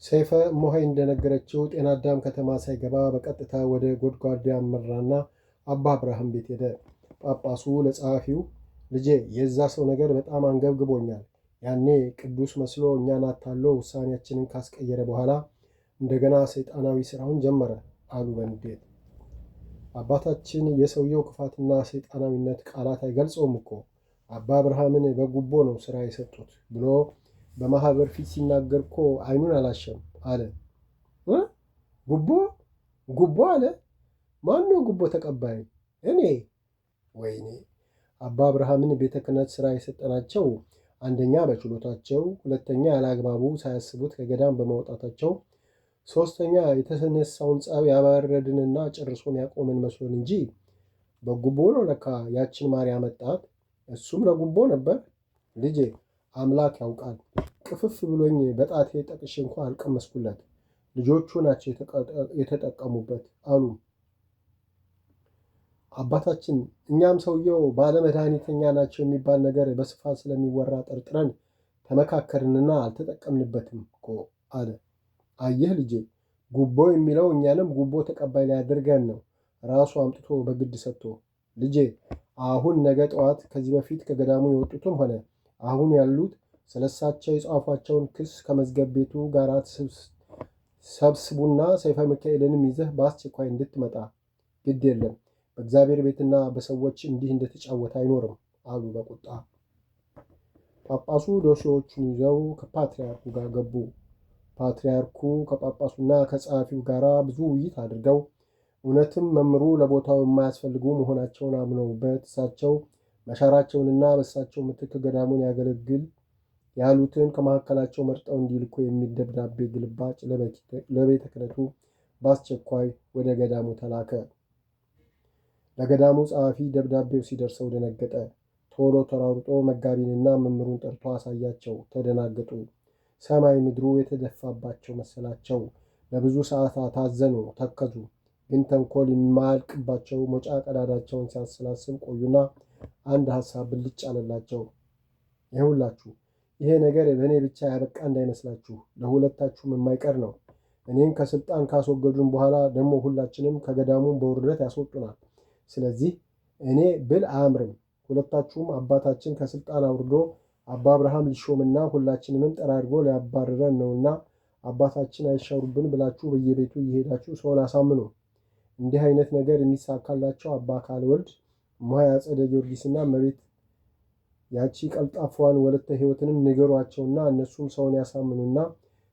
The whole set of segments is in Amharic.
ሰይፈ እሞሆይ እንደነገረችው ጤና አዳም ከተማ ሳይገባ በቀጥታ ወደ ጎድጓዳ አመራና አባ አብርሃም ቤት ሄደ። ጳጳሱ ለጸሐፊው ልጄ የዛ ሰው ነገር በጣም አንገብግቦኛል። ያኔ ቅዱስ መስሎ እኛን አታሎ ውሳኔያችንን ካስቀየረ በኋላ እንደገና ሰይጣናዊ ሥራውን ጀመረ አሉ በንዴት። አባታችን የሰውየው ክፋትና ሰይጣናዊነት ቃላት አይገልጸውም እኮ አባ አብርሃምን በጉቦ ነው ሥራ የሰጡት ብሎ በማኅበር ፊት ሲናገር እኮ ዓይኑን አላሸም አለ። ጉቦ ጉቦ አለ? ማነው ጉቦ ተቀባይ? እኔ። ወይኔ! አባ አብርሃምን ቤተ ክህነት ሥራ የሰጠናቸው አንደኛ በችሎታቸው፣ ሁለተኛ ያለአግባቡ ሳያስቡት ከገዳም በማውጣታቸው፣ ሦስተኛ የተነሳውን ጸብ ያባረድንና ጨርሶም ያቆምን መስሎን እንጂ በጉቦ ነው ለካ ያችን ማርያም መጣት። እሱም ለጉቦ ነበር። ልጄ አምላክ ያውቃል። ቅፍፍ ብሎኝ በጣቴ ጠቅሼ እንኳ አልቀመስኩለት። ልጆቹ ናቸው የተጠቀሙበት አሉ አባታችን። እኛም ሰውየው ባለመድኃኒተኛ ናቸው የሚባል ነገር በስፋት ስለሚወራ ጠርጥረን ተመካከርንና አልተጠቀምንበትም እኮ አለ። አየህ ልጄ፣ ጉቦ የሚለው እኛንም ጉቦ ተቀባይ ሊያደርገን ነው፣ ራሱ አምጥቶ በግድ ሰጥቶ። ልጄ አሁን ነገ ጠዋት ከዚህ በፊት ከገዳሙ የወጡትም ሆነ አሁን ያሉት ስለሳቸው የጻፏቸውን ክስ ከመዝገብ ቤቱ ጋር ሰብስቡና ሰይፈ ሚካኤልንም ይዘህ በአስቸኳይ እንድትመጣ። ግድ የለም በእግዚአብሔር ቤትና በሰዎች እንዲህ እንደተጫወተ አይኖርም አሉ በቁጣ። ጳጳሱ ዶሴዎቹን ይዘው ከፓትርያርኩ ጋር ገቡ። ፓትርያርኩ ከጳጳሱና ከጸሐፊው ጋር ብዙ ውይይት አድርገው እውነትም መምህሩ ለቦታው የማያስፈልጉ መሆናቸውን አምነውበት እሳቸው መሻራቸውንና በእሳቸው ምትክ ገዳሙን ያገለግል ያሉትን ከመካከላቸው መርጠው እንዲልኩ የሚል ደብዳቤ ግልባጭ ለቤተ ክህነቱ በአስቸኳይ ወደ ገዳሙ ተላከ። ለገዳሙ ጸሐፊ ደብዳቤው ሲደርሰው ደነገጠ። ቶሎ ተሯሩጦ መጋቢንና መምህሩን ጠርቶ አሳያቸው። ተደናገጡ። ሰማይ ምድሩ የተደፋባቸው መሰላቸው። ለብዙ ሰዓታት አዘኑ፣ ተከዙ። ግን ተንኮል የማያልቅባቸው መውጫ ቀዳዳቸውን ሲያሰላስል ቆዩና አንድ ሐሳብ ብልጭ አለላቸው። ይኸውላችሁ ይሄ ነገር በእኔ ብቻ ያበቃ እንዳይመስላችሁ፣ ለሁለታችሁም የማይቀር ነው። እኔን ከስልጣን ካስወገዱን በኋላ ደግሞ ሁላችንም ከገዳሙን በውርደት ያስወጡናል። ስለዚህ እኔ ብል አያምርም። ሁለታችሁም አባታችን ከስልጣን አውርዶ አባ አብርሃም ሊሾምና ሁላችንንም ጠራርጎ ሊያባርረን ነውና አባታችን አይሻሩብን ብላችሁ በየቤቱ እየሄዳችሁ ሰውን አሳምኑ። እንዲህ አይነት ነገር የሚሳካላቸው አባ ካልወልድ እሞሆይ አጸደ ጊዮርጊስና እመቤት ያቺ ቀልጣፏን ወለተ ሕይወትንም ንገሯቸውና እነሱም ሰውን ያሳምኑና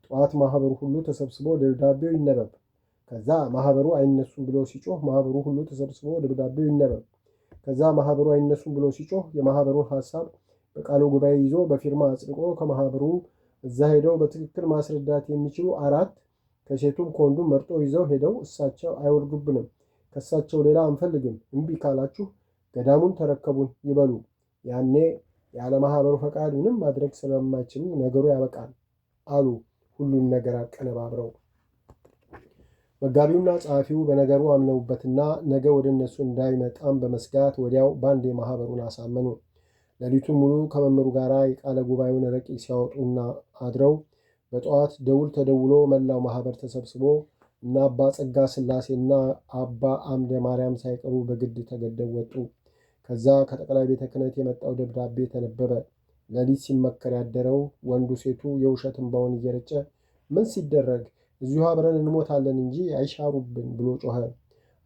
ጠዋት ማኅበሩ ሁሉ ተሰብስቦ ደብዳቤው ይነበብ። ከዛ ማኅበሩ አይነሱም ብሎ ሲጮህ ማኅበሩ ሁሉ ተሰብስቦ ደብዳቤው ይነበብ። ከዛ ማኅበሩ አይነሱም ብሎ ሲጮህ የማኅበሩን ሐሳብ በቃሉ ጉባኤ ይዞ በፊርማ አጽድቆ ከማኅበሩ እዛ ሄደው በትክክል ማስረዳት የሚችሉ 4 ከሴቱም ከወንዱም መርጦ ይዘው ሄደው እሳቸው አይወርዱብንም፣ ከእሳቸው ሌላ አንፈልግም፣ እምቢ ካላችሁ ገዳሙን ተረከቡን ይበሉ። ያኔ ያለ ማኅበሩ ፈቃድ ምንም ማድረግ ስለማይችሉ ነገሩ ያበቃል አሉ ሁሉን ነገር አቀነባብረው። መጋቢውና ጸሐፊው በነገሩ አምነውበትና ነገ ወደ እነሱ እንዳይመጣም በመስጋት ወዲያው ባንዴ ማኅበሩን አሳመኑ። ሌሊቱን ሙሉ ከመምህሩ ጋር የቃለ ጉባኤውን ረቂቅ ሲያወጡና አድረው በጠዋት ደውል ተደውሎ መላው ማኅበር ተሰብስቦ እና አባ ጸጋ ሥላሴና አባ አምደ ማርያም ሳይቀሩ በግድ ተገደው ወጡ። ከዛ ከጠቅላይ ቤተ ክህነት የመጣው ደብዳቤ ተነበበ። ሌሊት ሲመከር ያደረው ወንዱ ሴቱ የውሸት እንባውን እየረጨ ምን ሲደረግ እዚሁ አብረን እንሞታለን እንጂ አይሻሩብን ብሎ ጮኸ።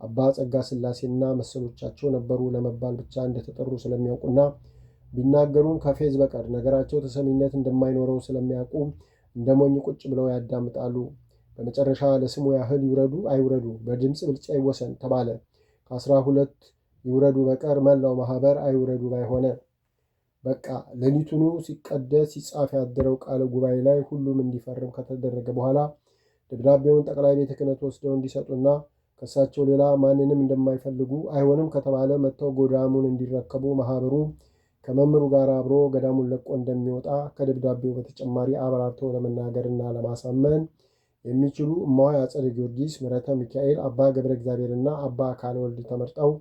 አባ ጸጋ ሥላሴና መሰሎቻቸው ነበሩ ለመባል ብቻ እንደተጠሩ ስለሚያውቁና ቢናገሩም ከፌዝ በቀር ነገራቸው ተሰሚነት እንደማይኖረው ስለሚያውቁ እንደ ሞኝ ቁጭ ብለው ያዳምጣሉ። በመጨረሻ ለስሙ ያህል ይውረዱ አይውረዱ በድምፅ ብልጫ ይወሰን ተባለ። ከ12 ይውረዱ በቀር መላው ማኅበር አይውረዱ ባይሆነ። በቃ ሌሊቱኑ ሲቀደስ ሲጻፍ ያደረው ቃለ ጉባኤ ላይ ሁሉም እንዲፈርም ከተደረገ በኋላ ደብዳቤውን ጠቅላይ ቤተ ክህነት ወስደው እንዲሰጡና ከእሳቸው ሌላ ማንንም እንደማይፈልጉ አይሆንም ከተባለ መጥተው ገዳሙን እንዲረከቡ ማኅበሩ ከመምህሩ ጋር አብሮ ገዳሙን ለቆ እንደሚወጣ ከደብዳቤው በተጨማሪ አብራርተው ለመናገርና ለማሳመን የሚችሉ እሞሆይ አጸደ ጊዮርጊስ፣ ምሕረተ ሚካኤል፣ አባ ገብረ እግዚአብሔርና አባ ካልወልድ ተመርጠው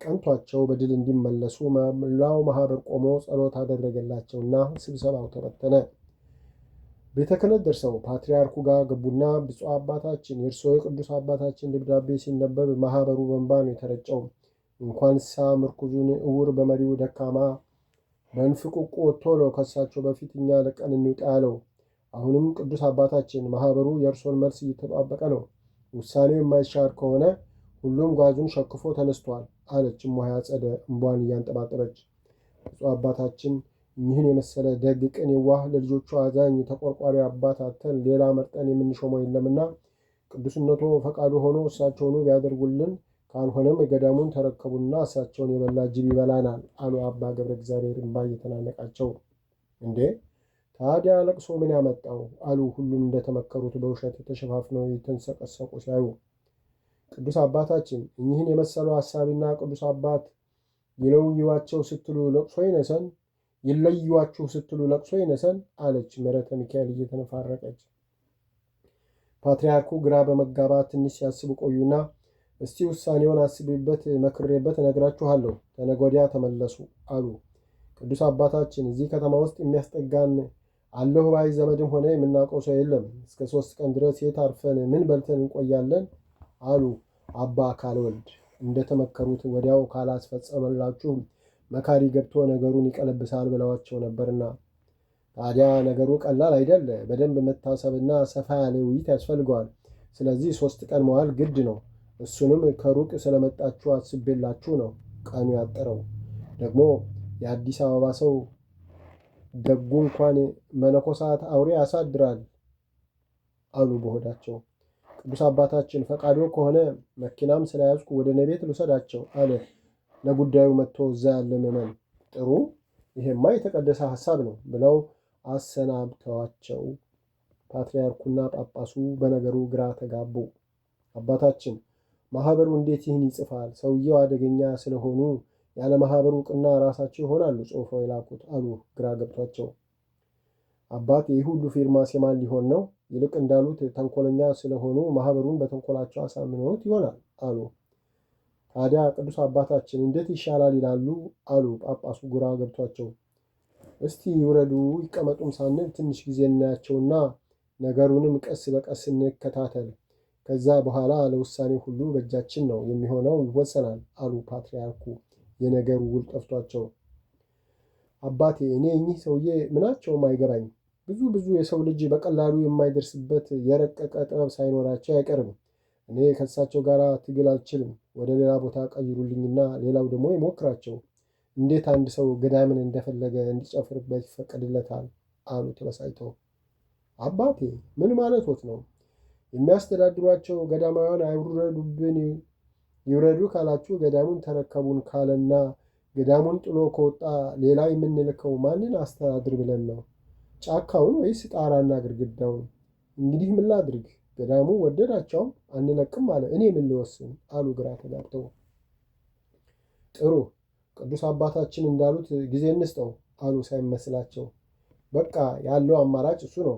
ቀንቷቸው በድል እንዲመለሱ መላው ማኅበር ቆሞ ጸሎት አደረገላቸውና ስብሰባው ተበተነ። ቤተ ክህነት ደርሰው ፓትርያርኩ ጋር ገቡና ብፁዕ አባታችን የእርስዎ የቅዱስ አባታችን ደብዳቤ ሲነበብ ማኅበሩ በእንባ ነው የተረጨው። እንኳንሳ ምርኩዙን እውር በመሪው ደካማ በእንፍቁቁ ወጥቶ ነው ከሳቸው በፊት እኛ ለቀን እንውጣ ያለው። አሁንም ቅዱስ አባታችን ማኅበሩ የእርሶን መልስ እየተጠባበቀ ነው። ውሳኔው የማይሻር ከሆነ ሁሉም ጓዙን ሸክፎ ተነስቷል አለች እማሆይ አጸደ እምቧን እያንጠባጠበች። ብፁዕ አባታችን ይህን የመሰለ ደግ፣ ቅን፣ የዋህ፣ ለልጆቹ አዛኝ ተቆርቋሪ አባት አተን ሌላ መርጠን የምንሾመው የለምና ቅዱስነቶ ፈቃዱ ሆኖ እሳቸውኑ ቢያደርጉልን፣ ካልሆነም የገዳሙን ተረከቡና እሳቸውን የበላ ጅብ ይበላናል አሉ አባ ገብረ እግዚአብሔር እምባ እየተናነቃቸው። እንዴ ታዲያ ለቅሶ ምን ያመጣው አሉ ሁሉም እንደተመከሩት በውሸት ተሸፋፍነው የተንሰቀሰቁ ሲያዩ። ቅዱስ አባታችን እኚህን የመሰሉ ሐሳቢና ቅዱስ አባት ይለዩዋቸው ስትሉ ለቅሶ ይነሰን፣ ይለዩዋችሁ ስትሉ ለቅሶ ይነሰን አለች ምሕረተ ሚካኤል እየተነፋረቀች። ፓትርያርኩ ግራ በመጋባት ትንሽ ሲያስቡ ቆዩና እስቲ ውሳኔውን አስቤበት መክሬበት እነግራችኋለሁ፣ ተነገ ወዲያ ተመለሱ አሉ። ቅዱስ አባታችን እዚህ ከተማ ውስጥ የሚያስጠጋን አለሁ ባይ ዘመድም ሆነ የምናውቀው ሰው የለም። እስከ 3 ቀን ድረስ የት አርፈን ምን በልተን እንቆያለን አሉ አባ ካልወልድ። እንደተመከሩት ወዲያው ካላስፈጸመላችሁ መካሪ ገብቶ ነገሩን ይቀለብሳል ብለዋቸው ነበርና። ታዲያ ነገሩ ቀላል አይደለ። በደንብ መታሰብና ሰፋ ያለ ውይይት ያስፈልገዋል። ስለዚህ 3 ቀን መዋል ግድ ነው። እሱንም ከሩቅ ስለመጣችሁ አስቤላችሁ ነው ቀኑ ያጠረው። ደግሞ የአዲስ አበባ ሰው ደጉ እንኳን መነኮሳት አውሬ ያሳድራል አሉ በሆዳቸው። ቅዱስ አባታችን ፈቃዶ ከሆነ መኪናም ስለያዝኩ ወደ እኔ ቤት ልውሰዳቸው አለ ለጉዳዩ መጥቶ እዛ ያለ ምዕመን። ጥሩ፣ ይሄማ የተቀደሰ ሐሳብ ነው ብለው አሰናብተዋቸው ፓትርያርኩና ጳጳሱ በነገሩ ግራ ተጋቡ። አባታችን ማኅበሩ እንዴት ይህን ይጽፋል? ሰውየው አደገኛ ስለሆኑ ያለ ማኅበሩ ዕውቅና ራሳቸው ይሆናሉ ጽሑፈው የላኩት አሉ ግራ ገብቷቸው። አባቴ ይህ ሁሉ ፊርማ የማን ሊሆን ነው? ይልቅ እንዳሉት ተንኮለኛ ስለሆኑ ማኅበሩን በተንኮላቸው አሳምነውት ይሆናል አሉ። ታዲያ ቅዱስ አባታችን እንዴት ይሻላል ይላሉ አሉ ጳጳሱ ግራ ገብቷቸው። እስቲ ይውረዱ ይቀመጡም ሳንል ትንሽ ጊዜ እናያቸውና ነገሩንም ቀስ በቀስ እንከታተል። ከዛ በኋላ ለውሳኔ ሁሉ በእጃችን ነው የሚሆነው፣ ይወሰናል አሉ ፓትርያርኩ የነገሩ ውል ጠፍቷቸው። አባቴ እኔ እኚህ ሰውዬ ምናቸውም አይገባኝ። ብዙ የሰው ልጅ በቀላሉ የማይደርስበት የረቀቀ ጥበብ ሳይኖራቸው አይቀርም። እኔ ከእሳቸው ጋር ትግል አልችልም። ወደ ሌላ ቦታ ቀይሩልኝና ሌላው ደግሞ ይሞክራቸው። እንዴት አንድ ሰው ገዳምን እንደፈለገ እንዲጨፍርበት ይፈቀድለታል አሉ ተበሳጭተው። አባቴ ምን ማለቶት ነው? የሚያስተዳድሯቸው ገዳማውያን አይውረዱብን። ይውረዱ ካላችሁ ገዳሙን ተረከቡን ካለና ገዳሙን ጥሎ ከወጣ ሌላ የምንልከው ማንን አስተዳድር ብለን ነው? ጫካውን ወይስ ጣራና ግድግዳውን? እንግዲህ ምን ላድርግ? ገዳሙ ወደዳቸውም አንለቅም አለ። እኔ ምን ልወስን አሉ ግራ ተጋብተው። ጥሩ፣ ቅዱስ አባታችን እንዳሉት ጊዜ እንስጠው አሉ ሳይመስላቸው። በቃ ያለው አማራጭ እሱ ነው።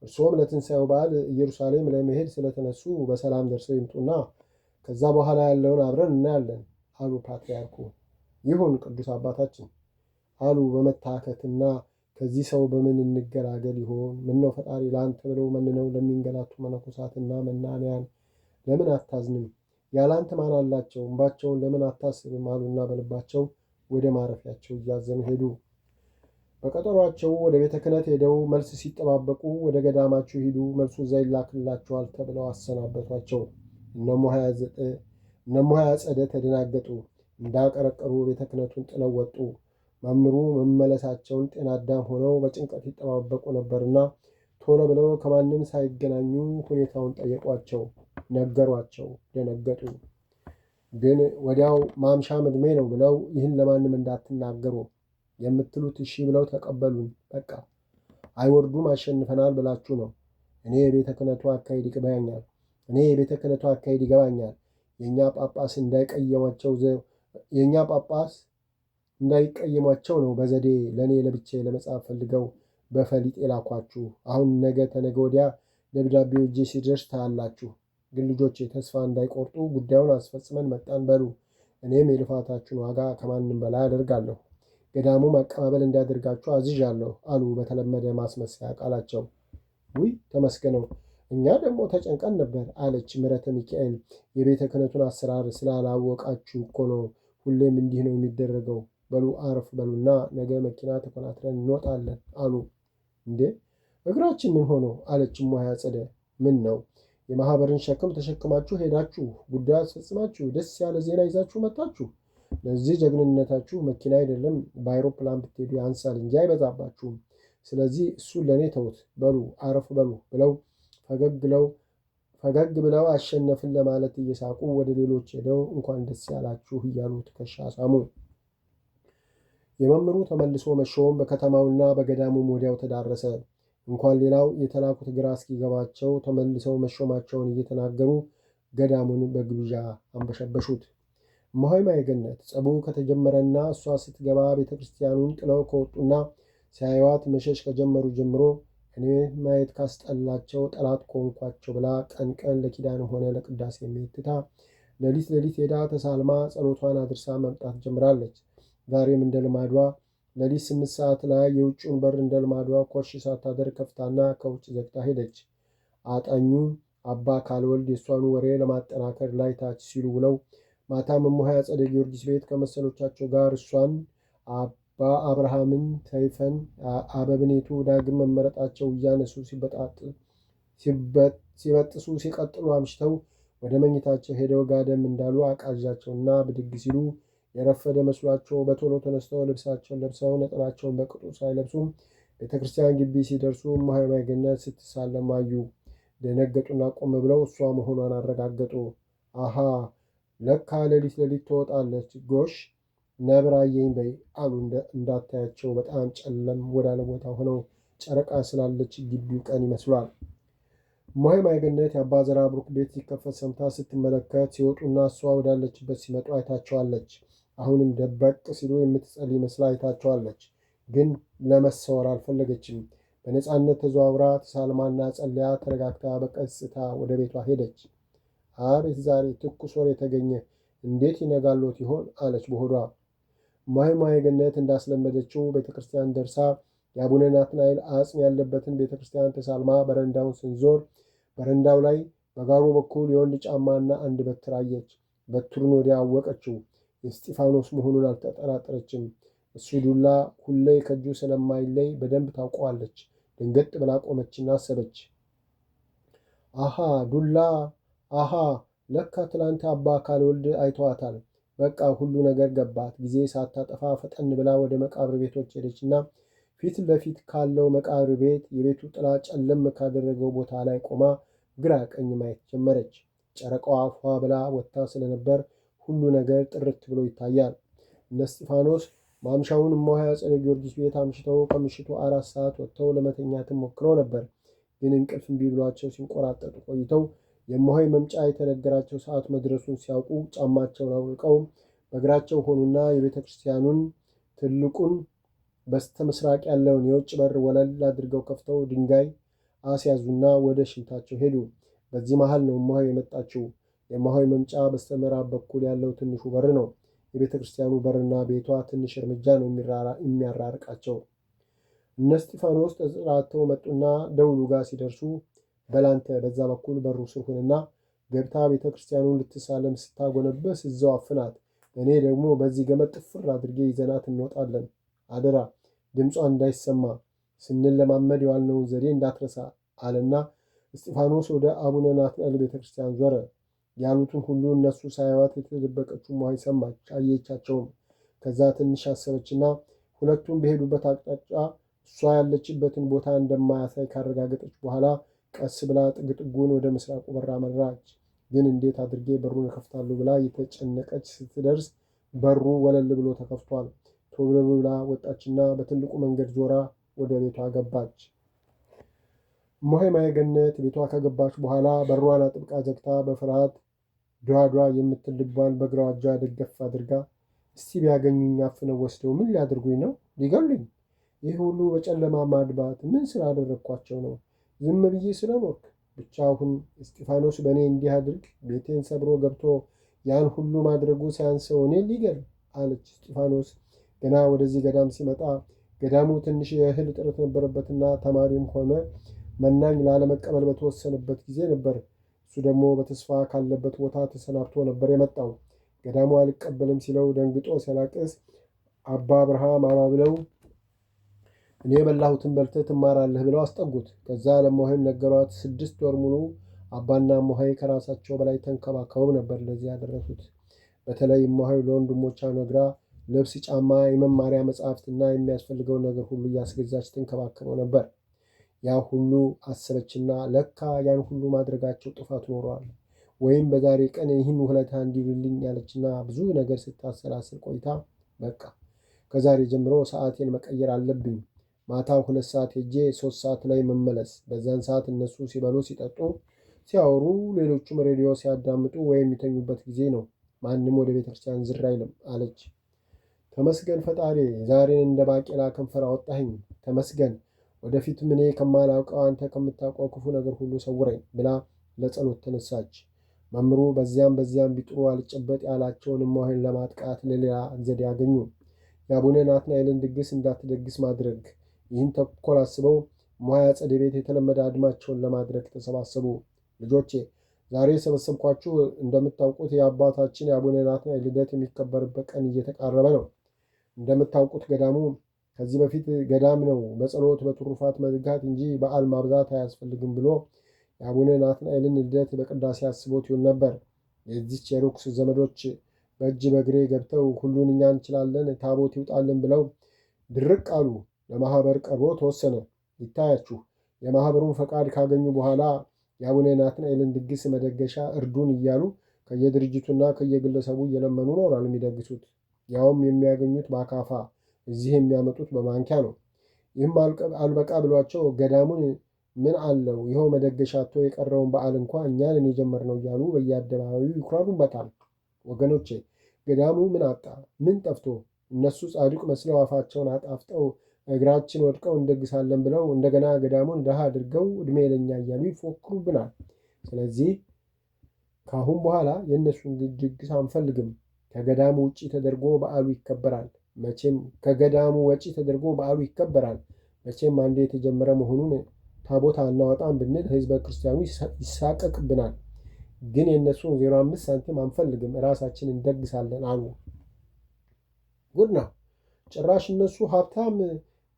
እርስዎም ለትንሣኤው በዓል ኢየሩሳሌም ለመሄድ ስለተነሱ በሰላም ደርሰው ይምጡና ከዛ በኋላ ያለውን አብረን እናያለን አሉ ፓትርያርኩ። ይሁን ቅዱስ አባታችን አሉ በመታከትና ከዚህ ሰው በምን እንገላገል ይሆን? ምነው ፈጣሪ ለአንተ ብለው መንነው ለሚንገላቱ መነኮሳትና መናንያን ለምን አታዝንም? ያላንተ ማን አላቸው? እንባቸውን ለምን አታስብም? አሉና በልባቸው ወደ ማረፊያቸው እያዘኑ ሄዱ። በቀጠሯቸው ወደ ቤተ ክህነት ሄደው መልስ ሲጠባበቁ ወደ ገዳማችሁ ሂዱ፣ መልሱ እዛ ይላክላችኋል ተብለው አሰናበቷቸው። እነሞሃ አጸደ ተደናገጡ። እንዳቀረቀሩ ቤተ ክህነቱን ጥለው ወጡ። መምህሩ መመለሳቸውን ጤና አዳም ሆነው በጭንቀት ይጠባበቁ ነበርና ቶሎ ብለው ከማንም ሳይገናኙ ሁኔታውን ጠየቋቸው፣ ነገሯቸው። ደነገጡ። ግን ወዲያው ማምሻ ዕድሜ ነው ብለው ይህን ለማንም እንዳትናገሩ የምትሉት እሺ ብለው ተቀበሉን። በቃ አይወርዱም አሸንፈናል ብላችሁ ነው። እኔ የቤተ ክህነቱ አካሄድ ይገባኛል። የእኛ ጳጳስ እንዳይቀየሟቸው ነው በዘዴ ለእኔ ለብቻዬ ለመጻፍ ፈልገው በፈሊጥ የላኳችሁ። አሁን ነገ ተነገ ወዲያ ደብዳቤው እጄ ሲደርስ ታያላችሁ። ግን ልጆቼ ተስፋ እንዳይቆርጡ ጉዳዩን አስፈጽመን መጣን በሉ። እኔም የልፋታችሁን ዋጋ ከማንም በላይ አደርጋለሁ። ገዳሙም አቀባበል እንዲያደርጋችሁ አዝዣለሁ አሉ በተለመደ ማስመሰያ ቃላቸው። ውይ ተመስገነው፣ እኛ ደግሞ ተጨንቀን ነበር አለች ምሕረተ ሚካኤል። የቤተ ክህነቱን አሰራር ስላላወቃችሁ እኮ ነው። ሁሌም እንዲህ ነው የሚደረገው። በሉ አረፍ በሉና ነገ መኪና ተኮናትረን እንወጣለን አሉ። እንዴ እግራችን ምን ሆኖ አለች እማሆይ አጸደ። ምን ነው የማህበርን ሸክም ተሸክማችሁ ሄዳችሁ ጉዳይ አስፈጽማችሁ ደስ ያለ ዜና ይዛችሁ መጣችሁ። ለዚህ ጀግንነታችሁ መኪና አይደለም በአይሮፕላን ብትሄዱ ያንሳል እንጂ አይበዛባችሁም። ስለዚህ እሱን ለእኔ ተውት፣ በሉ አረፍ በሉ ብለው ፈገግ ብለው አሸነፍን ለማለት እየሳቁ ወደ ሌሎች ሄደው እንኳን ደስ ያላችሁ እያሉ ትከሻ ሳሙ። የመምህሩ ተመልሶ መሾም በከተማውና በገዳሙም ወዲያው ተዳረሰ። እንኳን ሌላው የተላኩት ግራ እስኪገባቸው ተመልሰው መሾማቸውን እየተናገሩ ገዳሙን በግብዣ አንበሸበሹት። እማሆይ ማየገነት ጸቡ ከተጀመረና እሷ ስትገባ ቤተ ክርስቲያኑን ጥለው ከወጡና ሲያዩዋት መሸሽ ከጀመሩ ጀምሮ እኔ ማየት ካስጠላቸው ጠላት ኮንኳቸው ብላ ቀን ቀን ለኪዳንም ሆነ ለቅዳሴ ትታ ሌሊት ሌሊት ሄዳ ተሳልማ ጸሎቷን አድርሳ መምጣት ጀምራለች። ዛሬም እንደ ልማዷ ሌሊት 8 ሰዓት ላይ የውጭውን በር እንደ ልማዷ ኮሽ ሳታደርግ ከፍታና ከውጭ ዘግታ ሄደች። አጣኙ አባ ካልወልድ የእሷኑ ወሬ ለማጠናከር ላይ ታች ሲሉ ውለው ማታም እማሆይ አጸደ ጊዮርጊስ ቤት ከመሰሎቻቸው ጋር እሷን አባ አብርሃምን ተይፈን አበብኔቱ ዳግም መመረጣቸው እያነሱ ሲበጥሱ ሲቀጥሉ አምሽተው ወደ መኝታቸው ሄደው ጋደም እንዳሉ አቃዣቸውና ብድግ ሲሉ የረፈደ መስሏቸው በቶሎ ተነስተው ልብሳቸውን ለብሰው ነጠላቸውን በቅጡ ሳይለብሱም ቤተ ክርስቲያን ግቢ ሲደርሱ እማሆይ ማየገነት ስትሳለም አዩ። ደነገጡና ቆም ብለው እሷ መሆኗን አረጋገጡ። አሃ ለካ ሌሊት ሌሊት ትወጣለች፣ ጎሽ ነብር አየኝ በይ አሉ። እንዳታያቸው በጣም ጨለም ወዳለ ቦታ ሆነው ጨረቃ ስላለች ግቢው ቀን ይመስሏል። እማሆይ ማየገነት የአባ ዘርዓ ብሩክ ቤት ሲከፈት ሰምታ ስትመለከት ሲወጡና እሷ ወዳለችበት ሲመጡ አይታቸዋለች። አሁንም ደበቅ ሲሉ የምትጸልይ መስላ አይታቸዋለች። ግን ለመሰወር አልፈለገችም። በነፃነት ተዘዋውራ ተሳልማና ጸልያ ተረጋግታ በቀስታ ወደ ቤቷ ሄደች። አቤት ዛሬ ትኩስ ወሬ የተገኘ፣ እንዴት ይነጋሎት ይሆን አለች በሆዷ። እማሆይ ማየገነት እንዳስለመደችው ቤተ ክርስቲያን ደርሳ የአቡነ ናትናኤል አጽም ያለበትን ቤተ ክርስቲያን ተሳልማ በረንዳውን ስንዞር በረንዳው ላይ በጋሮ በኩል የወንድ ጫማና አንድ በትር አየች። በትሩን ወዲያ አወቀችው። የእስጢፋኖስ መሆኑን አልተጠራጠረችም። እሱ ዱላ ሁሌ ከእጁ ስለማይለይ በደንብ ታውቀዋለች። ድንገጥ ብላ ቆመችና አሰበች። አሃ ዱላ፣ አሃ ለካ ትላንት አባ ካልወልድ አይተዋታል። በቃ ሁሉ ነገር ገባት። ጊዜ ሳታጠፋ ፈጠን ብላ ወደ መቃብር ቤቶች ሄደችና ፊት ለፊት ካለው መቃብር ቤት የቤቱ ጥላ ጨለም ካደረገው ቦታ ላይ ቆማ ግራ ቀኝ ማየት ጀመረች። ጨረቃዋ ፏ ብላ ወጥታ ስለነበር ሁሉ ነገር ጥርት ብሎ ይታያል። እነ እስጢፋኖስ ማምሻውን እማሆይ አጸደ ጊዮርጊስ ቤት አምሽተው ከምሽቱ 4 ሰዓት ወጥተው ለመተኛትም ሞክረው ነበር። ግን እንቅልፍ እምቢ ብሏቸው ሲንቆራጠጡ ቆይተው የእማሆይ መምጫ የተነገራቸው ሰዓት መድረሱን ሲያውቁ ጫማቸውን አውልቀው በእግራቸው ሆኑና የቤተ ክርስቲያኑን ትልቁን በስተ ምስራቅ ያለውን የውጭ በር ወለል አድርገው ከፍተው ድንጋይ አስያዙና ወደ ሽንታቸው ሄዱ። በዚህ መሃል ነው እማሆይ የመጣችው። የእማሆይ መምጫ በስተ ምዕራብ በኩል ያለው ትንሹ በር ነው። የቤተ ክርስቲያኑ በርና ቤቷ ትንሽ እርምጃ ነው የሚያራርቃቸው። እነ እስጢፋኖስ ተጽራተው መጡና ደውሉ ጋር ሲደርሱ በላንተ በዛ በኩል በሩ ስር ሁንና ገብታ ቤተ ክርስቲያኑን ልትሳለም ስታጎነበስ እዛው አፍናት፣ እኔ ደግሞ በዚህ ገመድ ጥፍር አድርጌ ይዘናት እንወጣለን። አደራ ድምጿ እንዳይሰማ፣ ስንለማመድ የዋልነውን ዘዴ እንዳትረሳ አለና እስጢፋኖስ ወደ አቡነ ናትናኤል ቤተ ክርስቲያን ዞረ። ያሉትን ሁሉ እነሱ ሳያዋት የተደበቀችው እማሆይ ሰማች፣ አየቻቸውም። ከዛ ትንሽ አሰበችና ሁለቱም በሄዱበት አቅጣጫ እሷ ያለችበትን ቦታ እንደማያሳይ ካረጋገጠች በኋላ ቀስ ብላ ጥግጥጉን ወደ ምስራቁ በር አመራች። ግን እንዴት አድርጌ በሩን እከፍታለሁ ብላ የተጨነቀች ስትደርስ በሩ ወለል ብሎ ተከፍቷል። ቶሎ ብላ ወጣችና በትልቁ መንገድ ዞራ ወደ ቤቷ ገባች። እማሆይ ማየገነት ቤቷ ከገባች በኋላ በሯን አጥብቃ ዘግታ በፍርሃት ዷዷ የምትል ልቧን በግራዋ እጇ ደገፍ አድርጋ እስቲ ቢያገኙኝ አፍነው ወስደው ምን ሊያደርጉኝ ነው? ሊገሉኝ? ይህ ሁሉ በጨለማ ማድባት ምን ስላደረግኳቸው ነው? ዝም ብዬ ስለኖርክ ብቻ አሁን እስጢፋኖስ በእኔ እንዲህ አድርግ ቤቴን ሰብሮ ገብቶ ያን ሁሉ ማድረጉ ሳያንሰው እኔን ሊገል አለች። እስጢፋኖስ ገና ወደዚህ ገዳም ሲመጣ ገዳሙ ትንሽ የእህል እጥረት ነበረበትና ተማሪም ሆነ መናኝ ላለመቀበል በተወሰነበት ጊዜ ነበር። እሱ ደግሞ በተስፋ ካለበት ቦታ ተሰናብቶ ነበር የመጣው። ገዳሙ አልቀበልም ሲለው ደንግጦ ሲያላቅስ አባ አብርሃም አባብለው እኔ የበላሁትን በልተህ ትማራለህ ብለው አስጠጉት። ከዛ ለእማሆይም ነገሯት። 6 ወር ሙሉ አባና እማሆይ ከራሳቸው በላይ ተንከባከበው ነበር ለዚህ ያደረሱት። በተለይ እማሆይ ለወንድሞቿ ነግራ ልብስ፣ ጫማ፣ የመማሪያ መጽሐፍትና የሚያስፈልገውን ነገር ሁሉ እያስገዛች ትንከባከበው ነበር። ያ ሁሉ አሰበችና ለካ ያን ሁሉ ማድረጋቸው ጥፋት ኖረዋል ወይም በዛሬ ቀን ይህን ውለታ እንዲውልልኝ ያለችና ብዙ ነገር ስታሰላስል ቆይታ በቃ ከዛሬ ጀምሮ ሰዓቴን መቀየር አለብኝ። ማታ 2 ሰዓት ሄጄ 3 ሰዓት ላይ መመለስ። በዛን ሰዓት እነሱ ሲበሉ፣ ሲጠጡ፣ ሲያወሩ፣ ሌሎቹም ሬዲዮ ሲያዳምጡ ወይም የሚተኙበት ጊዜ ነው። ማንም ወደ ቤተክርስቲያን ዝር አይልም አለች። ተመስገን ፈጣሪ፣ ዛሬን እንደ ባቄላ ከንፈር አወጣኸኝ። ተመስገን፣ ወደፊትም እኔ ከማላውቀው አንተ ከምታውቀው ክፉ ነገር ሁሉ ሰውረኝ ብላ ለጸሎት ተነሳች። መምህሩ በዚያም ቢጥሩ አልጨበጥ ያላቸውን እማሆይን ለማጥቃት ለሌላ ዘዴ ያገኙ። የአቡነ ናትናኤልን ድግስ እንዳትደግስ ማድረግ። ይህን ተንኮል አስበው እማሆይ አጸደ ቤት የተለመደ አድማቸውን ለማድረግ ተሰባሰቡ። ልጆቼ፣ ዛሬ የሰበሰብኳችሁ እንደምታውቁት የአባታችን የአቡነ ናትናኤል ልደት የሚከበርበት ቀን እየተቃረበ ነው። እንደምታውቁት ገዳሙ ከዚህ በፊት ገዳም ነው፣ በጸሎት በትሩፋት መዝጋት እንጂ በዓል ማብዛት አያስፈልግም ብሎ የአቡነ ናትናኤልን ልደት በቅዳሴ አስቦት ይውል ነበር። የዚች የርኩስ ዘመዶች በእጅ በእግሬ ገብተው ሁሉን እኛ እንችላለን ታቦት ይውጣልን ብለው ድርቅ አሉ። ለማህበር ቀርቦ ተወሰነ። ይታያችሁ፣ የማህበሩን ፈቃድ ካገኙ በኋላ የአቡነ ናትናኤልን ድግስ መደገሻ እርዱን እያሉ ከየድርጅቱና ከየግለሰቡ እየለመኑ ኖሯል የሚደግሱት። ያውም የሚያገኙት በአካፋ፣ እዚህ የሚያመጡት በማንኪያ ነው። ይህም አልበቃ ብሏቸው ገዳሙን ምን አለው ይኸው መደገሻቶ የቀረውን በዓል እንኳ እኛንን የጀመርነው እያሉ በየአደባባዩ ይኩራሩበታል። ወገኖቼ፣ ገዳሙ ምን አጣ? ምን ጠፍቶ? እነሱ ጻድቅ መስለው አፋቸውን አጣፍጠው እግራችን ወድቀው እንደግሳለን ብለው እንደገና ገዳሙን ድሃ አድርገው ዕድሜ ለኛ እያሉ ይፎክሩብናል። ስለዚህ ከአሁን በኋላ የእነሱን ድግስ አንፈልግም። ከገዳሙ ውጪ ተደርጎ በዓሉ ይከበራል። ከገዳሙ ወጪ ተደርጎ በዓሉ ይከበራል። መቼም አንዴ የተጀመረ መሆኑን ታቦት አናወጣም ብንል ህዝበ ክርስቲያኑ ይሳቀቅብናል። ግን የእነሱን 05 ሳንቲም አንፈልግም፣ ራሳችን እንደግሳለን አሉ። ጉድ ነው! ጭራሽ እነሱ ሀብታም፣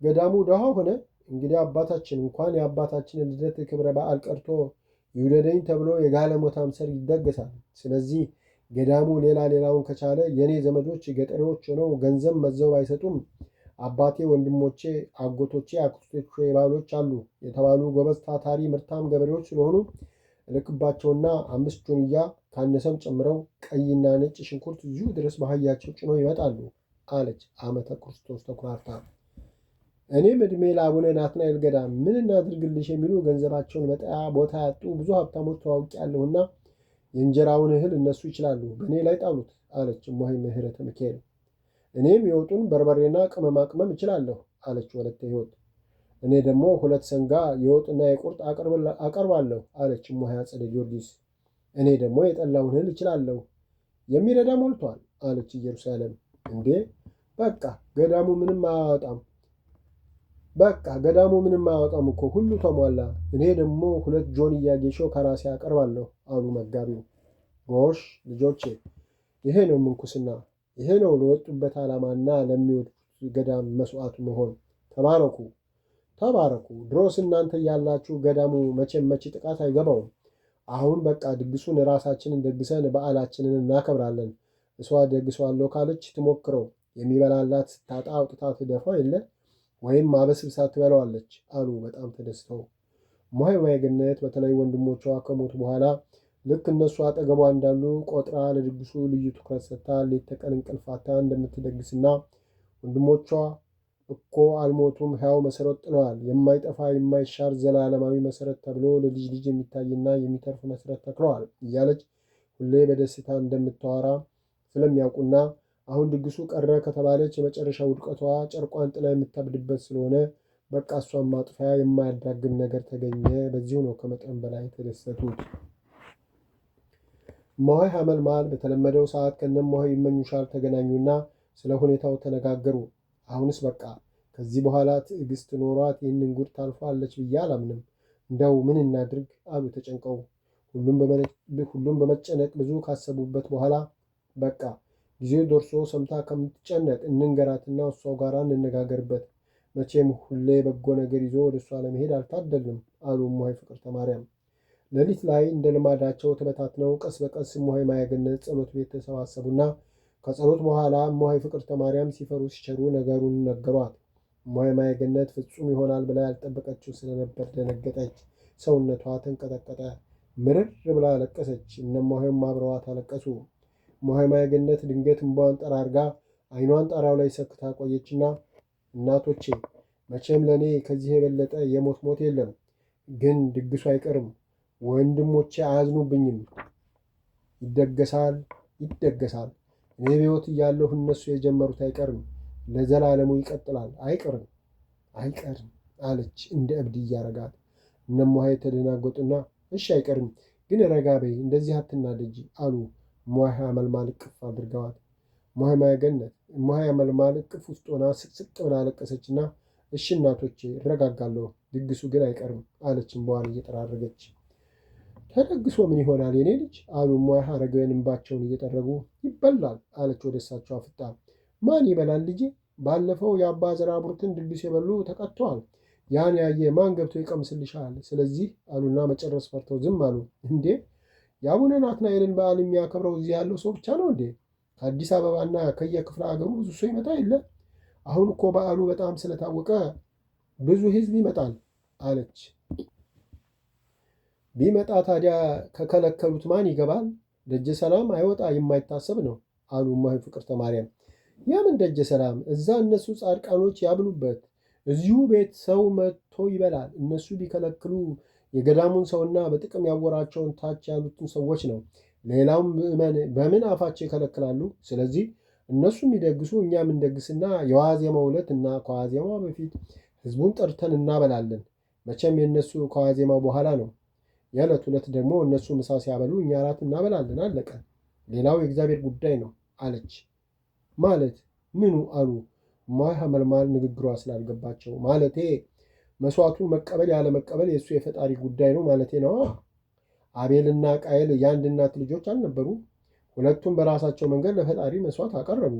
ገዳሙ ድሃ ሆነ። እንግዲህ አባታችን እንኳን የአባታችንን ልደት ክብረ በዓል ቀርቶ ይውለደኝ ተብሎ የጋለሞታም ሰርግ ይደገሳል። ስለዚህ ገዳሙ ሌላውን ከቻለ የእኔ ዘመዶች ገጠሬዎች ሆነው ገንዘብ መዘው አይሰጡም። አባቴ፣ ወንድሞቼ፣ አጎቶቼ፣ አክስቶቼ ባሎች አሉ የተባሉ ጎበዝ ታታሪ ምርታም ገበሬዎች ስለሆኑ እልክባቸውና 5 ጆንያ ካነሰም ጨምረው ቀይና ነጭ ሽንኩርት እዚሁ ድረስ በአህያቸው ጭነው ይመጣሉ አለች ዓመተ ክርስቶስ ተኩራርታ። እኔም ዕድሜ ለአቡነ ናትናኤል ገዳም ምን እናድርግልሽ የሚሉ ገንዘባቸውን መጣያ ቦታ ያጡ ብዙ ሀብታሞች ተዋውቂያለሁና የእንጀራውን እህል እነሱ ይችላሉ፣ በእኔ ላይ ጣሉት አለች እማሆይ ምህረተ ሚካኤል። እኔም የወጡን በርበሬና ቅመማ ቅመም እችላለሁ አለች ወለተ ሕይወት። እኔ ደግሞ 2 ሰንጋ የወጥና የቁርጥ አቀርባለሁ አለች እማሆይ አጸደ ጊዮርጊስ። እኔ ደግሞ የጠላውን እህል እችላለሁ፣ የሚረዳ ሞልቷል አለች ኢየሩሳሌም። እንዴ በቃ ገዳሙ ምንም አያወጣም እኮ ሁሉ ተሟላ። እኔ ደግሞ 2 ጆንያ ጌሾ ከራሴ አቀርባለሁ አሉ መጋቢው። ጎሽ ልጆቼ፣ ይሄ ነው ምንኩስና፣ ይሄ ነው ለወጡበት ዓላማና ለሚወዱት ገዳም መስዋዕት መሆን። ተባረኩ። ድሮስ እናንተ ያላችሁ ገዳሙ መቼም ጥቃት አይገባውም። አሁን በቃ ድግሱን ራሳችንን ደግሰን በዓላችንን እናከብራለን። እሷ ደግሰዋለሁ ካለች ትሞክረው፣ የሚበላላት ስታጣ አውጥታ ትደፋው የለ ወይም አበስብሳ ትበላዋለች አሉ በጣም ተደስተው። እማሆይ ማየገነት በተለይ ወንድሞቿ ከሞቱ በኋላ ልክ እነሱ አጠገቧ እንዳሉ ቆጥራ ለድግሱ ልዩ ትኩረት ሰጥታ ሌት ተቀን እንቅልፋታ እንደምትደግስና ወንድሞቿ እኮ አልሞቱም፣ ሕያው መሰረት ጥለዋል፣ የማይጠፋ የማይሻር ዘላለማዊ መሰረት ተብሎ ለልጅ ልጅ የሚታይና የሚተርፍ መሰረት ተክለዋል እያለች ሁሌ በደስታ እንደምታወራ ስለሚያውቁና አሁን ድግሱ ቀረ ከተባለች የመጨረሻ ውድቀቷ ጨርቋን ጥላ የምታብድበት ስለሆነ በቃ እሷን ማጥፋያ የማያዳግም ነገር ተገኘ። በዚሁ ነው ከመጠን በላይ ተደሰቱት። እማሆይ ሐመልማል በተለመደው ሰዓት ከነ እማሆይ ይመኙሻል ተገናኙና ስለ ሁኔታው ተነጋገሩ። አሁንስ በቃ ከዚህ በኋላ ትዕግስት ኖሯት ይህንን ጉድ ታልፋለች ብዬ አላምንም። እንደው ምን እናድርግ አሉ ተጨንቀው። ሁሉም በመጨነቅ ብዙ ካሰቡበት በኋላ በቃ ጊዜው ደርሶ ሰምታ ከምትጨነቅ እንንገራትና እሷው ጋር እንነጋገርበት። መቼም ሁሌ በጎ ነገር ይዞ ወደ እሷ ለመሄድ አልታደልም አሉ እሙሃይ ፍቅርተ ማርያም። ሌሊት ላይ እንደ ልማዳቸው ተበታትነው ቀስ በቀስ እሙሃይ ማያገነት ጸሎት ቤት ተሰባሰቡና ከጸሎት በኋላ እሙሃይ ፍቅርተ ማርያም ሲፈሩ ሲቸሩ ነገሩን ነገሯት። እሙሃይ ማያገነት ፍጹም ይሆናል ብላ ያልጠበቀችው ስለነበር ደነገጠች። ሰውነቷ ተንቀጠቀጠ። ምርር ብላ አለቀሰች። እነ እሙሃይም አብረዋት አለቀሱ። እሙሃይ ማያገነት ድንገት እንባዋን ጠራርጋ ዓይኗን ጣራው ላይ ሰክታ ቆየችና እናቶቼ መቼም ለእኔ ከዚህ የበለጠ የሞት ሞት የለም፣ ግን ድግሱ አይቀርም። ወንድሞቼ አያዝኑብኝም። ይደገሳል ይደገሳል። እኔ በሕይወት እያለሁ እነሱ የጀመሩት አይቀርም፣ ለዘላለሙ ይቀጥላል። አይቀርም አይቀርም አለች እንደ እብድ እያረጋት። እነ እሙሃይ ተደናገጡና እሺ አይቀርም፣ ግን ረጋ በይ፣ እንደዚህ አትናደጂ አሉ። እሙሃይ አመልማል እቅፍ አድርገዋት። እሙሃይ አመልማል እቅፍ ውስጥ ሆና ስቅስቅ ብላ አለቀሰችና እሺ እናቶቼ እረጋጋለሁ፣ ድግሱ ግን አይቀርም አለች እንባዋን እየጠራረገች። ተደግሶ ምን ይሆናል የኔ ልጅ አሉ እሙሃይ አረጋውያን እንባቸውን እየጠረጉ። ይበላል አለች ወደ እሳቸው አፍጣ። ማን ይበላል ልጄ? ባለፈው የአባ ዘራ ቡርክን ድግስ የበሉ ተቀጥተዋል። ያን ያየ ማን ገብቶ ይቀምስልሻል? ስለዚህ አሉና መጨረስ ፈርተው ዝም አሉ። እንዴ የአቡነ ናትናኤልን በዓል የሚያከብረው እዚህ ያለው ሰው ብቻ ነው እንዴ? ከአዲስ አበባና ከየክፍለ ሀገሩ ብዙ ሰው ይመጣ የለ? አሁን እኮ በዓሉ በጣም ስለታወቀ ብዙ ሕዝብ ይመጣል አለች። ቢመጣ ታዲያ ከከለከሉት ማን ይገባል? ደጀ ሰላም አይወጣ የማይታሰብ ነው አሉ እሙሃይ ፍቅርተ ማርያም። የምን ደጀ ሰላም? እዛ እነሱ ጻድቃኖች ያብሉበት፣ እዚሁ ቤት ሰው መጥቶ ይበላል። እነሱ ቢከለክሉ የገዳሙን ሰውና በጥቅም ያወራቸውን ታች ያሉትን ሰዎች ነው። ሌላውም ምዕመን በምን አፋቸው ይከለክላሉ? ስለዚህ እነሱ የሚደግሱ እኛም እንደግስና የዋዜማው ዕለት እና ከዋዜማው በፊት ህዝቡን ጠርተን እናበላለን። መቼም የእነሱ ከዋዜማው በኋላ ነው። የዕለት ዕለት ደግሞ እነሱ ምሳ ሲያበሉ እኛ እራት እናበላለን። አለቀ። ሌላው የእግዚአብሔር ጉዳይ ነው አለች። ማለት ምኑ አሉ እሙሃይ ሐመልማል ንግግሯ ስላልገባቸው። ማለቴ መስዋዕቱን መቀበል ያለ መቀበል የእሱ የፈጣሪ ጉዳይ ነው ማለቴ ነዋ። አቤልና ቃየል የአንድ እናት ልጆች አልነበሩ? ሁለቱም በራሳቸው መንገድ ለፈጣሪ መስዋዕት አቀረቡ።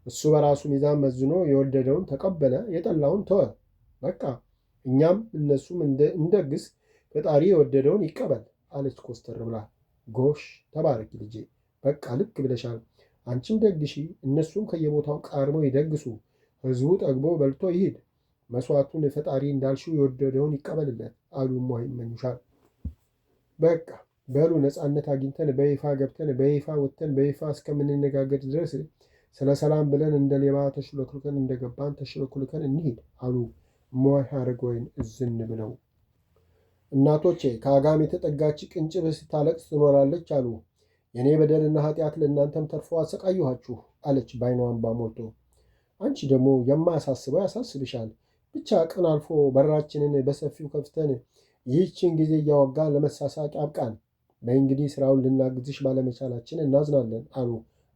እሱ በራሱ ሚዛን መዝኖ የወደደውን ተቀበለ፣ የጠላውን ተወ። በቃ እኛም እነሱም እንደግስ፣ ፈጣሪ የወደደውን ይቀበል አለች ኮስተር ብላ። ጎሽ ተባረኪ ልጄ፣ በቃ ልክ ብለሻል። አንቺም ደግሺ፣ እነሱም ከየቦታው ቃርመው ይደግሱ። ህዝቡ ጠግቦ በልቶ ይሂድ። መስዋዕቱን ፈጣሪ እንዳልሽው የወደደውን ይቀበልለት አሉ እሙሃይ ይመኙሻል። በቃ በሉ ነፃነት አግኝተን በይፋ ገብተን በይፋ ወጥተን በይፋ እስከምንነጋገር ድረስ ስለ ሰላም ብለን እንደ ሌባ ተሽለክልከን እንደገባን ተሽለክልከን እንሂድ አሉ እሙሃይ ሐረገወይን እዝን ብለው። እናቶቼ ከአጋም የተጠጋች ቅንጭብ ስታለቅስ ትኖራለች አሉ። የእኔ በደልና ኃጢአት ለእናንተም ተርፎ አሰቃየኋችሁ አለች ባይኗ እንባ ሞልቶ። አንቺ ደግሞ የማያሳስበው ያሳስብሻል። ብቻ ቀን አልፎ በራችንን በሰፊው ከፍተን ይህችን ጊዜ እያወጋ ለመሳሳቅ ያብቃን። በእንግዲህ ስራውን ልናግዝሽ ባለመቻላችን እናዝናለን አሉ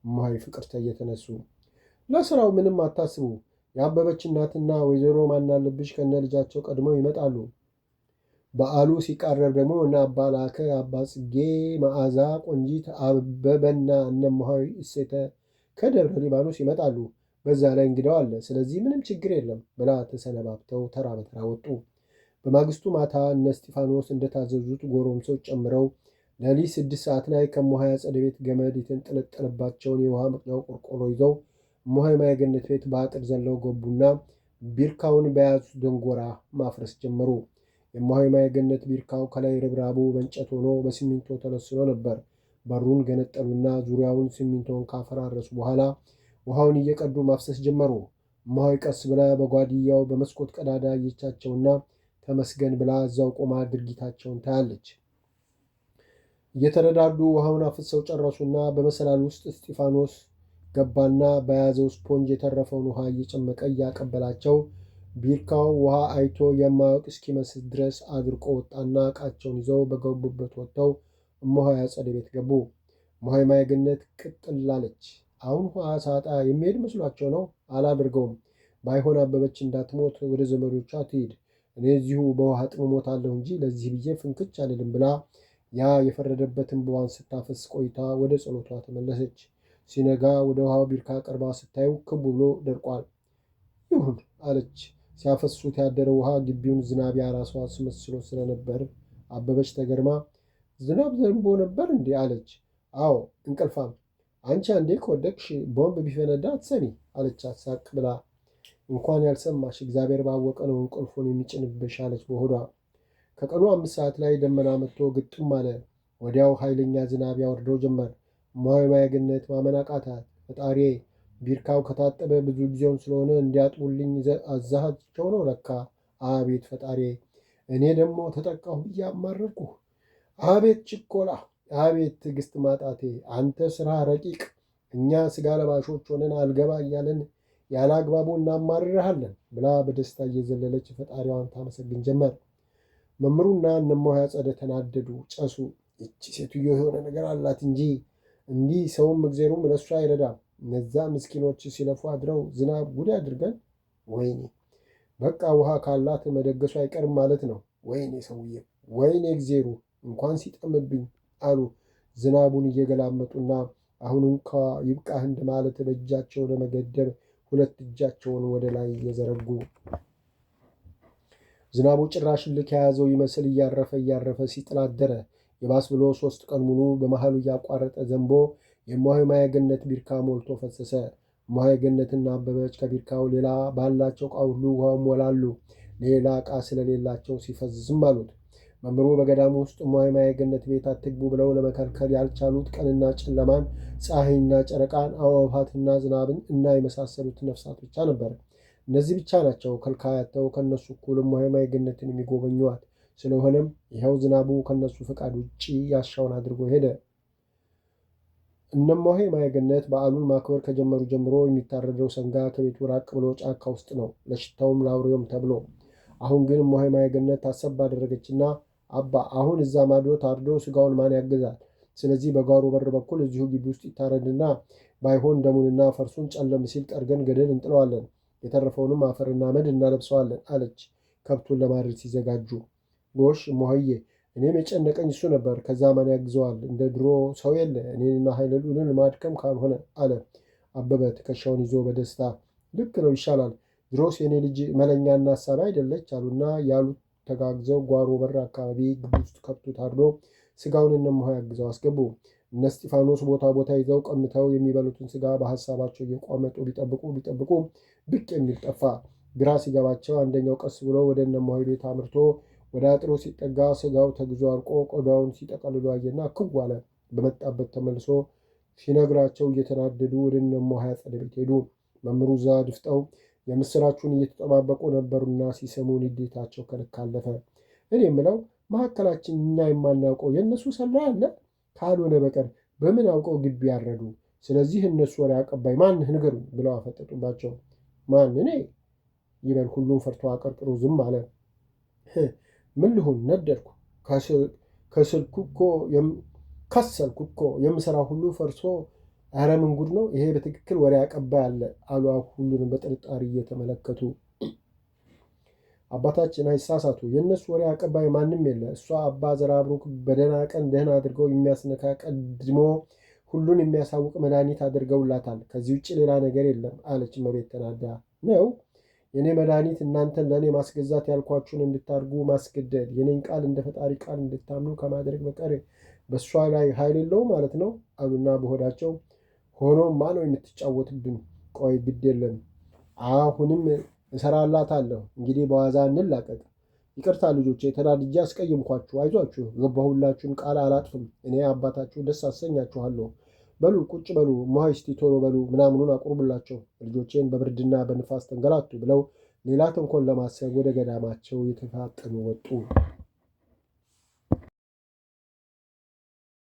እሙሃይ ፍቅርተ እየተነሱ። ለስራው ምንም አታስቡ። የአበበች እናትና ወይዘሮ ማናለብሽ ከነ ልጃቸው ቀድመው ይመጣሉ። በዓሉ ሲቃረብ ደግሞ እነ አባ ላከ፣ አባ ጽጌ፣ መዓዛ፣ ቆንጂት፣ አበበና እነ እሙሃይ እሴተ ከደብረ ሊባኖስ ይመጣሉ። በዛ ላይ እንግዳው አለ። ስለዚህ ምንም ችግር የለም ብላ ተሰነባብተው ተራ በተራ ወጡ። በማግስቱ ማታ እነ እስጢፋኖስ እንደታዘዙት ጎረምሶች ጨምረው ሌሊት 6 ሰዓት ላይ ከእሙሃይ አጸደ ቤት ገመድ የተንጠለጠለባቸውን የውሃ መቅጃው ቆርቆሮ ይዘው እሙሃይ ማየገነት ቤት በአጥር ዘለው ገቡና ቢርካውን በያዙት ደንጎራ ማፍረስ ጀመሩ። የእሙሃይ ማየገነት ቢርካው ከላይ ርብራቡ በእንጨት ሆኖ በሲሚንቶ ተለስኖ ነበር። በሩን ገነጠሉና ዙሪያውን ሲሚንቶውን ካፈራረሱ በኋላ ውሃውን እየቀዱ ማፍሰስ ጀመሩ። እሙሃይ ቀስ ብላ በጓድያው በመስኮት ቀዳዳ አየቻቸውና ተመስገን ብላ እዛው ቆማ ድርጊታቸውን ታያለች። እየተረዳዱ ውሃውን አፍሰው ጨረሱና በመሰላል ውስጥ እስጢፋኖስ ገባና በያዘው ስፖንጅ የተረፈውን ውሃ እየጨመቀ እያቀበላቸው ቢርካው ውሃ አይቶ የማያውቅ እስኪመስል ድረስ አድርቆ ወጣና ዕቃቸውን ይዘው በገቡበት ወጥተው እሙሃይ አጸደ ቤት ገቡ። እሙሃይ ማየገነት ቅጥል አለች። አሁን ውሃ ሳጣ የሚሄድ መስሏቸው ነው? አላደርገውም። ባይሆን አበበች እንዳትሞት ወደ ዘመዶቿ ትሂድ፣ እኔ እዚሁ በውሃ ጥም እሞታለሁ እንጂ ለዚህ ብዬ ፍንክች አልልም ብላ ያ የፈረደበትን እንባዋን ስታፈስ ቆይታ ወደ ጸሎቷ ተመለሰች። ሲነጋ ወደ ውሃው ቢርካ ቀርባ ስታየው ክቡ ብሎ ደርቋል። ይሁን አለች። ሲያፈሱት ያደረ ውሃ ግቢውን ዝናብ ያራሷ አስመስሎ ስለነበር አበበች ተገርማ ዝናብ ዘንቦ ነበር እንዲህ አለች። አዎ እንቅልፋም፣ አንቺ አንዴ ከወደቅሽ ቦምብ ቢፈነዳ አትሰሚ አለቻት ሳቅ ብላ። እንኳን ያልሰማሽ እግዚአብሔር ባወቀ ነው እንቅልፉን የሚጭንብሽ አለች በሆዷ። ከቀኑ 5 ሰዓት ላይ ደመና መጥቶ ግጥም አለ። ወዲያው ኃይለኛ ዝናብ ያወርደው ጀመር። ማየማያግነት ማመን አቃታት። ፈጣሪ ቢርካው ከታጠበ ብዙ ጊዜውን ስለሆነ እንዲያጥቡልኝ አዛሃቸው ነው ለካ። አቤት ፈጣሪ፣ እኔ ደግሞ ተጠቃሁ ብዬ አማረርኩህ። አቤት ችኮላ፣ አቤት ትዕግስት ማጣቴ። አንተ ስራ ረቂቅ፣ እኛ ስጋ ለባሾች ሆነን አልገባ እያለን ያለ አግባቡ እናማርርሃለን ብላ በደስታ እየዘለለች ፈጣሪዋን ታመሰግን ጀመር። መምሩና እነማሆይ አጸደ ተናደዱ፣ ጨሱ። ይቺ ሴትዮ የሆነ ነገር አላት እንጂ እንዲህ ሰውም እግዜሩም ለእሱ አይረዳም። እነዛ ምስኪኖች ሲለፉ አድረው ዝናብ ጉድ አድርገን። ወይኔ በቃ ውሃ ካላት መደገሱ አይቀርም ማለት ነው። ወይኔ ሰውዬ፣ ወይኔ እግዜሩ እንኳን ሲጠምብኝ አሉ ዝናቡን እየገላመጡና አሁን እንኳ ይብቃህ እንደማለት በእጃቸው ለመገደብ 2 እጃቸውን ወደ ላይ እየዘረጉ። ዝናቡ ጭራሽ ልክ የያዘው ይመስል እያረፈ ሲጥል አደረ። የባስ ብሎ 3 ቀን ሙሉ በመሃሉ እያቋረጠ ዘንቦ የእማሆይ ማየገነት ቢርካ ሞልቶ ፈሰሰ። እማሆይ ገነትና አበበች ከቢርካው ሌላ ባላቸው ዕቃ ሁሉ ውሃው ሞላሉ። ሌላ ዕቃ ስለሌላቸው ሲፈዝ ዝም አሉት። መምህሩ በገዳሙ ውስጥ እማሆይ ማየገነት ቤት አትግቡ ብለው ለመከልከል ያልቻሉት ቀንና ጨለማን፣ ፀሐይና ጨረቃን፣ አዕዋፋትና ዝናብን እና የመሳሰሉት ነፍሳት ብቻ ነበር። እነዚህ ብቻ ናቸው ከልካያተው ከእነሱ እኩል እማሆይ ማየገነትን የሚጎበኟት። ስለሆነም ይኸው ዝናቡ ከእነሱ ፈቃድ ውጭ ያሻውን አድርጎ ሄደ። እነማሆይ ማየገነት በዓሉን ማክበር ከጀመሩ ጀምሮ የሚታረደው ሰንጋ ከቤቱ ራቅ ብሎ ጫካ ውስጥ ነው፣ ለሽታውም ለአውሬውም ተብሎ። አሁን ግን እማሆይ ማየገነት ታሰብ አደረገችና አባ አሁን እዛ ማዶ ታርዶ ስጋውን ማን ያግዛል? ስለዚህ በጓሮ በር በኩል እዚሁ ግቢ ውስጥ ይታረድና ባይሆን ደሙንና ፈርሱን ጨለም ሲል ጠርገን ገደል እንጥለዋለን፣ የተረፈውንም አፈርና አመድ እናለብሰዋለን አለች ከብቱን ለማረድ ሲዘጋጁ። ጎሽ እማሆዬ፣ እኔም የጨነቀኝ እሱ ነበር። ከዛ ማን ያግዘዋል? እንደ ድሮ ሰው የለ እኔንና ኃይለ ልዑልን ማድከም ካልሆነ አለ አበበ ትከሻውን ይዞ በደስታ። ልክ ነው ይሻላል። ድሮስ የኔ ልጅ መለኛና ሀሳቢ አይደለች አሉና ያሉት ተጋግዘው ጓሮ በር አካባቢ ግቢ ውስጥ ከብቱ ታርዶ ስጋውን እነማሆይ አግዘው አስገቡ። እነ እስጢፋኖስ ቦታ ይዘው ቀምተው የሚበሉትን ስጋ በሀሳባቸው እየቋመጡ ቢጠብቁ ብቅ የሚል ጠፋ። ግራ ሲገባቸው አንደኛው ቀስ ብሎ ወደ እነማሆይ ቤት አምርቶ ወደ አጥሩ ሲጠጋ ስጋው ተግዞ አልቆ ቆዳውን ሲጠቀልሉ አየና ክው አለ። በመጣበት ተመልሶ ሲነግራቸው እየተናደዱ ወደ እነማሆይ አጸደ ቤት ሄዱ። መምህሩ እዛ ድፍጠው የምስራቹን እየተጠባበቁ ነበሩና ሲሰሙ ንዴታቸው ከልክ አለፈ። እኔ የምለው መካከላችን እኛ የማናውቀው የእነሱ ሰላይ አለ? ካልሆነ በቀር በምን አውቀው ግቢ ያረዱ? ስለዚህ እነሱ ወሬ አቀባይ ማንህ ንገሩኝ ብለው አፈጠጡባቸው። ማን? እኔ ይበል። ሁሉም ፈርቶ አቀርቅሮ ዝም አለ። ምን ልሁን ነደድኩ፣ ከሰልኩ እኮ የምሰራ ሁሉ ፈርሶ። ኧረ ምን ጉድ ነው ይሄ! በትክክል ወሬ አቀባይ አለ አሉ ሁሉንም በጥርጣሬ እየተመለከቱ። አባታችን አይሳሳቱ፣ የእነሱ ወሬ አቀባይ ማንም የለ። እሷ አባ ዘራብሩክ በደህና ቀን ደህና አድርገው የሚያስነካ ቀድሞ ሁሉን የሚያሳውቅ መድኃኒት አድርገውላታል። ከዚህ ውጭ ሌላ ነገር የለም አለች እመቤት ተናዳ። ነው የእኔ መድኃኒት እናንተን ለእኔ ማስገዛት ያልኳችሁን እንድታርጉ ማስገደድ፣ የኔን ቃል እንደ ፈጣሪ ቃል እንድታምኑ ከማድረግ በቀር በእሷ ላይ ኃይል የለው ማለት ነው አሉና በሆዳቸው ሆኖማ ነው የምትጫወትብን። ቆይ ግድ የለም አሁንም እሰራላታለሁ። እንግዲህ በዋዛ እንላቀቅ። ይቅርታ ልጆቼ፣ ተናድጄ አስቀየምኳችሁ። አይዟችሁ፣ የገባሁላችሁን ቃል አላጥፍም። እኔ አባታችሁ ደስ አሰኛችኋለሁ። በሉ ቁጭ በሉ፣ እማሆይ እስቲ ቶሎ በሉ፣ ምናምኑን አቁርቡላቸው። ልጆቼን በብርድና በንፋስ ተንገላቱ ብለው ሌላ ተንኮል ለማሰብ ወደ ገዳማቸው የተፋጠኑ ወጡ።